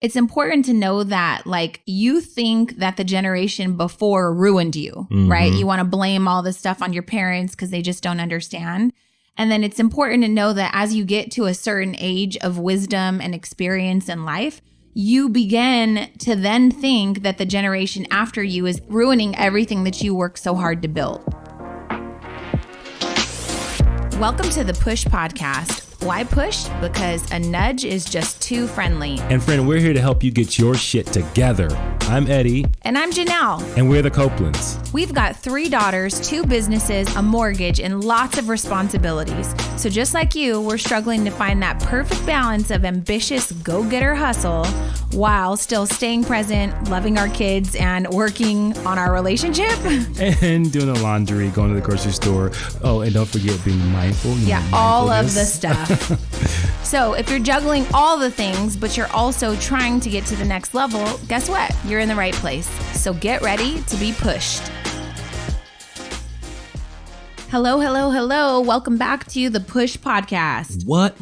it's important to know that like you think that the generation before ruined you, right? You want to blame all this stuff on your parents because they just don't understand. And then it's important to know that as you get to a certain age of wisdom and experience in life, you begin to then think that the generation after you is ruining everything that you worked so hard to build. Welcome to the Push Podcast. Why push? Because a nudge is just too friendly. And friend, we're here to help you get your shit together. I'm Eddie. And I'm Janelle. And we're the Copelands. We've got 3 daughters, 2 businesses, a mortgage, and lots of responsibilities. So just like you, we're struggling to find that perfect balance of ambitious go-getter hustle while still staying present, loving our kids, and working on our relationship. And doing the laundry, going to the grocery store. Oh, and don't forget being mindful. Yeah, all of the stuff. So if you're juggling all the things, but you're also trying to get to the next level, guess what? You're in the right place. So get ready to be pushed. Hello, hello, hello. Welcome back to the Push Podcast. What?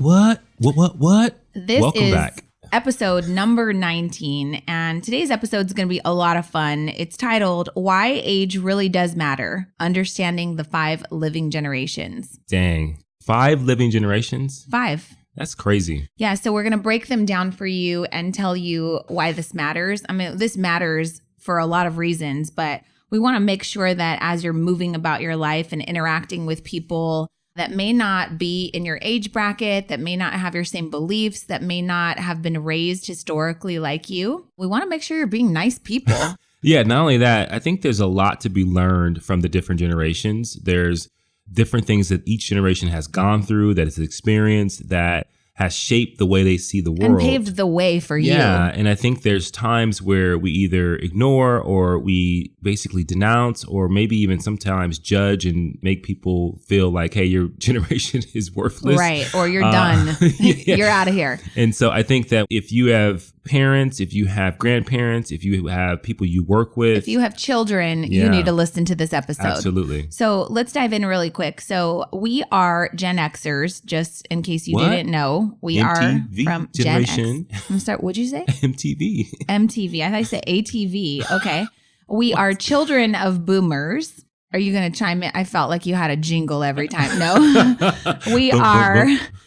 This Welcome is back. Episode number 19, and today's episode is going to be a lot of fun. It's titled, Why Age Really Does Matter, Understanding the 5 Living Generations. Dang. 5 living generations? 5. That's crazy. Yeah, so we're going to break them down for you and tell you why this matters. I mean, this matters for a lot of reasons, but we want to make sure that as you're moving about your life and interacting with people that may not be in your age bracket, that may not have your same beliefs, that may not have been raised historically like you, we want to make sure you're being nice people. Yeah, not only that, I think there's a lot to be learned from the different generations. There's different things that each generation has gone through, that has experienced, that has shaped the way they see the world. And paved the way for you. Yeah, and I think there's times where we either ignore or we basically denounce or maybe even sometimes judge and make people feel like, hey, your generation is worthless. Right, or you're done. Yeah. You're out of here. And so I think that if you have parents, if you have grandparents, if you have people you work with. If you have children, you need to listen to this episode. Absolutely. So let's dive in really quick. So we are Gen Xers, just in case you didn't know. We MTV are from generation. Gen X. I'm sorry, what'd you say? MTV. MTV. I thought you said ATV. Okay. We are children of boomers. Are you going to chime in? I felt like you had a jingle every time. No. We are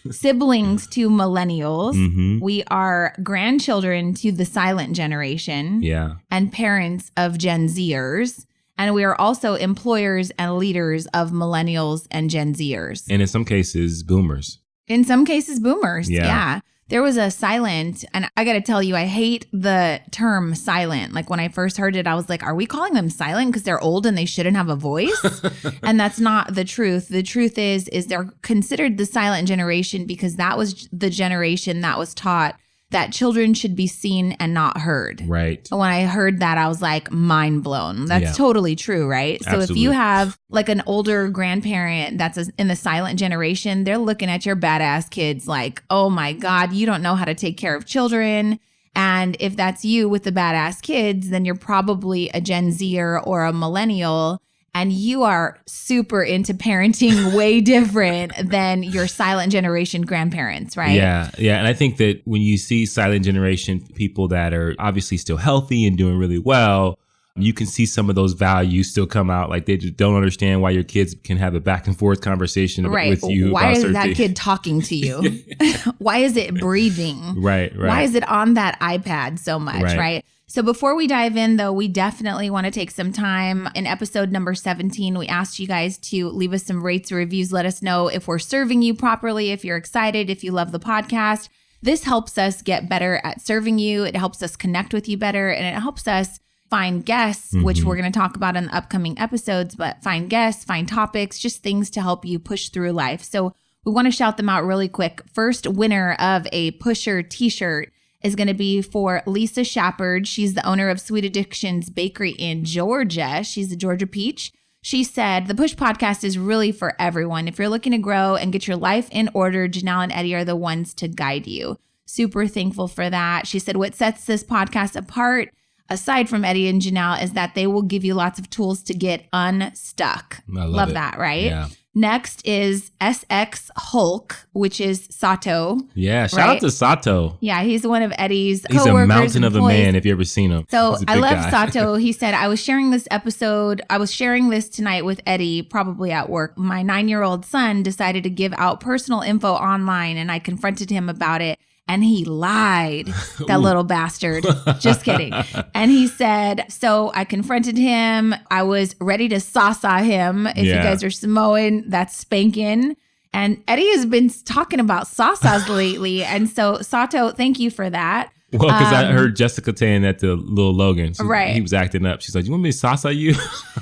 siblings to millennials. Mm-hmm. We are grandchildren to the silent generation. Yeah. And parents of Gen Zers. And we are also employers and leaders of millennials and Gen Zers. And in some cases, boomers. In some cases, boomers. Yeah. Yeah. There was a silent, and I got to tell you, I hate the term silent. Like when I first heard it, I was like, are we calling them silent because they're old and they shouldn't have a voice? And that's not the truth. The truth is they're considered the silent generation because that was the generation that was taught that children should be seen and not heard. Right. When I heard that, I was like mind blown. That's totally true, right? So Absolutely. if you have like an older grandparent that's in the silent generation, they're looking at your badass kids like, oh my God, you don't know how to take care of children. And if that's you with the badass kids, then you're probably a Gen Zer or a millennial. And you are super into parenting way different than your silent generation grandparents, right? Yeah. Yeah. And I think that when you see silent generation people that are obviously still healthy and doing really well, you can see some of those values still come out. Like they just don't understand why your kids can have a back and forth conversation with you. Why is about that things. kid talking to you? Why is it breathing? Right. Why is it on that iPad so much, right? So before we dive in, though, we definitely want to take some time. In episode number 17, we asked you guys to leave us some rates or reviews. Let us know if we're serving you properly, if you're excited, if you love the podcast. This helps us get better at serving you. It helps us connect with you better, and it helps us find guests, which we're going to talk about in the upcoming episodes, but find guests, find topics, just things to help you push through life. So we want to shout them out really quick. First winner of a Pusher t-shirt is going to be for Lisa Shepard. She's the owner of Sweet Addictions Bakery in Georgia. She's a Georgia peach. She said, the Push Podcast is really for everyone. If you're looking to grow and get your life in order, Janelle and Eddie are the ones to guide you. Super thankful for that. She said, what sets this podcast apart aside from Eddie and Janelle, is that they will give you lots of tools to get unstuck. I love that, right? Yeah. Next is SX Hulk, which is Sato. Yeah, shout out to Sato. Yeah, he's one of Eddie's coworkers. He's a mountain of a employees. man if you ever seen him. So I love guy. Sato. He said, I was sharing this tonight with Eddie, probably at work. My 9-year-old son decided to give out personal info online, and I confronted him about it. And he lied, that little bastard. Just kidding. And he said, so I confronted him. I was ready to sasa him. If you guys are Samoan, that's spanking. And Eddie has been talking about sasas lately. And so, Sato, thank you for that. Well, because I heard Jessica saying that to Lil Logan. Right. He was acting up. She's like, you want me to sasa you?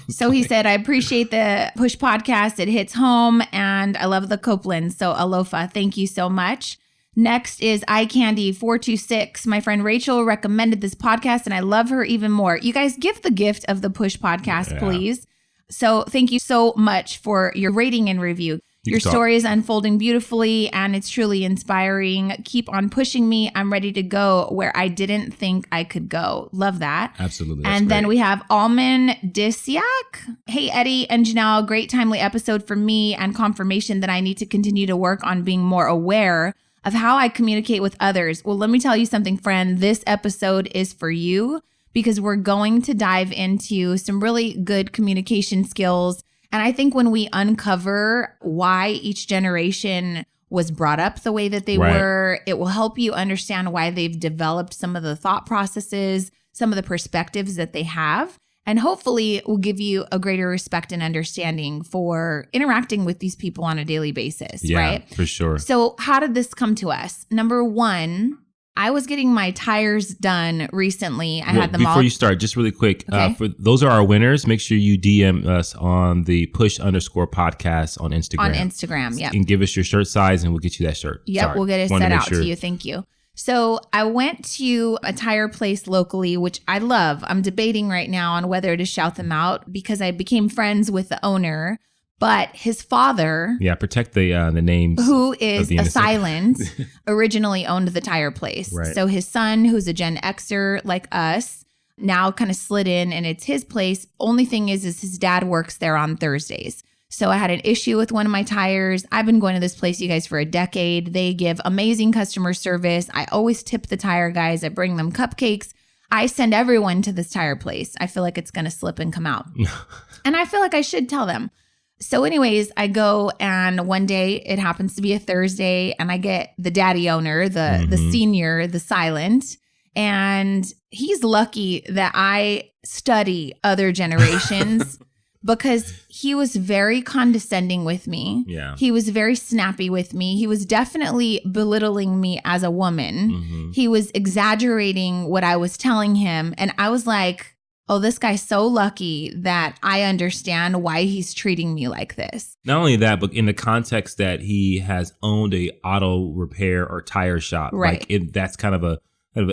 So he said, I appreciate the Push podcast. It hits home. And I love the Copeland. So alofa. Thank you so much. Next is iCandy426. My friend Rachel recommended this podcast, and I love her even more. You guys give the gift of the Push podcast, please. So thank you so much for your rating and review. Your story is unfolding beautifully, and it's truly inspiring. Keep on pushing me. I'm ready to go where I didn't think I could go. Love that. Absolutely. And then we have Alman Disiak. Hey, Eddie and Janelle, great timely episode for me and confirmation that I need to continue to work on being more aware of how I communicate with others. Well, let me tell you something, friend. This episode is for you because we're going to dive into some really good communication skills. And I think when we uncover why each generation was brought up the way that they were, it will help you understand why they've developed some of the thought processes, some of the perspectives that they have. And hopefully it will give you a greater respect and understanding for interacting with these people on a daily basis, right? Yeah, for sure. So how did this come to us? Number one, I was getting my tires done recently. I had them before all. you start, just really quick, Okay. For those are our winners. Make sure you DM us on the push_podcast on Instagram. On Instagram, yep. And give us your shirt size and we'll get you that shirt. Yep, Sorry. we'll get it Wanted set make out sure. to you. Thank you. So I went to a tire place locally, which I love. I'm debating right now on whether to shout them out because I became friends with the owner. But his father, protect the names, who is the a innocent. silent, originally owned the tire place. Right. So his son, who's a Gen Xer like us, now kind of slid in and it's his place. Only thing is his dad works there on Thursdays. So I had an issue with one of my tires. I've been going to this place, you guys, for a decade. They give amazing customer service. I always tip the tire guys. I bring them cupcakes. I send everyone to this tire place. I feel like it's going to slip and come out. And I feel like I should tell them. So anyways, I go and one day it happens to be a Thursday and I get the daddy owner, the senior, the silent. And he's lucky that I study other generations because he was very condescending with me. Yeah. He was very snappy with me. He was definitely belittling me as a woman. Mm-hmm. He was exaggerating what I was telling him. And I was like, oh, this guy's so lucky that I understand why he's treating me like this. Not only that, but in the context that he has owned a auto repair or tire shop. Right. Like that's kind of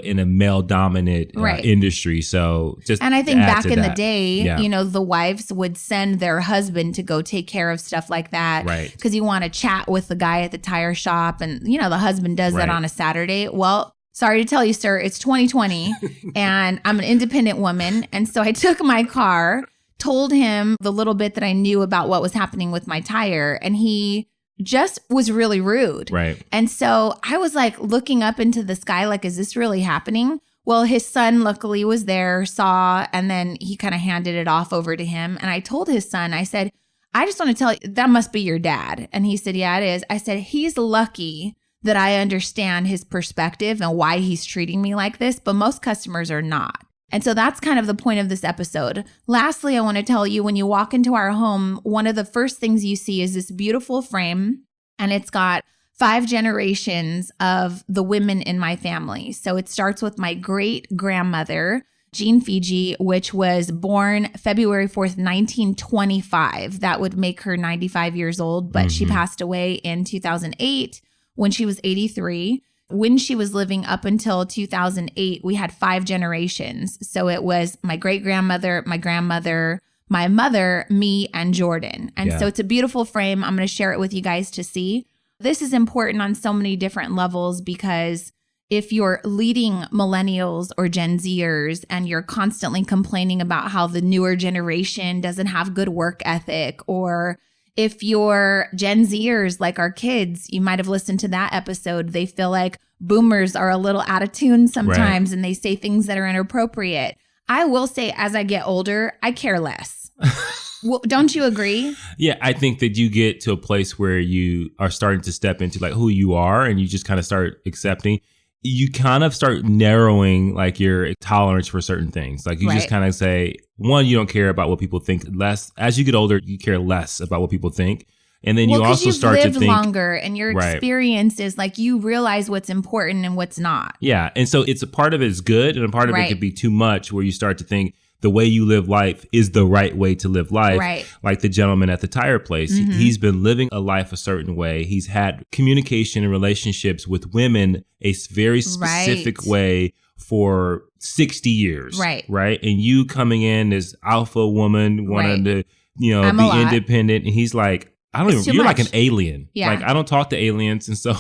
in a male dominant industry. So just and I think add back to in the that. day, Yeah. you know, the wives would send their husband to go take care of stuff like that. Right. Because you want to chat with the guy at the tire shop. And, you know, the husband does that Right. on a Saturday. Well, sorry to tell you, sir, it's 2020 and I'm an independent woman. And so I took my car, told him the little bit that I knew about what was happening with my tire. And he just was really rude. Right. And so I was like looking up into the sky, like, is this really happening? Well, his son luckily was there, saw, and then he kind of handed it off over to him. And I told his son, I said, I just want to tell you, that must be your dad. And he said, yeah, it is. I said, he's lucky that I understand his perspective and why he's treating me like this, but most customers are not. And so that's kind of the point of this episode. Lastly, I want to tell you, when you walk into our home, one of the first things you see is this beautiful frame, and it's got 5 generations of the women in my family. So it starts with my great grandmother, Jean Fiji, which was born February 4th, 1925. That would make her 95 years old, but she passed away in 2008 when she was 83. When she was living up until 2008, we had 5 generations. So it was my great-grandmother, my grandmother, my mother, me, and Jordan. And so it's a beautiful frame. I'm going to share it with you guys to see. This is important on so many different levels because if you're leading millennials or Gen Zers and you're constantly complaining about how the newer generation doesn't have good work ethic, or if you're Gen Zers like our kids, you might have listened to that episode. They feel like boomers are a little out of tune sometimes, and they say things that are inappropriate. I will say, as I get older, I care less. Well, don't you agree? Yeah, I think that you get to a place where you are starting to step into like who you are, and you just kind of start accepting. You kind of start narrowing like your tolerance for certain things. Like you just kind of say, one, you don't care about what people think less. As you get older, you care less about what people think. And then you also start to think longer, and your experience is like you realize what's important and what's not. Yeah. And so it's a part of it is good, and a part of it could be too much, where you start to think the way you live life is the right way to live life. Right. Like the gentleman at the tire place. Mm-hmm. He's been living a life a certain way. He's had communication and relationships with women a very specific way for 60 years. Right. Right. And you coming in as alpha woman, wanting to, be independent. And he's like, you're like an alien. Yeah. Like, I don't talk to aliens. And so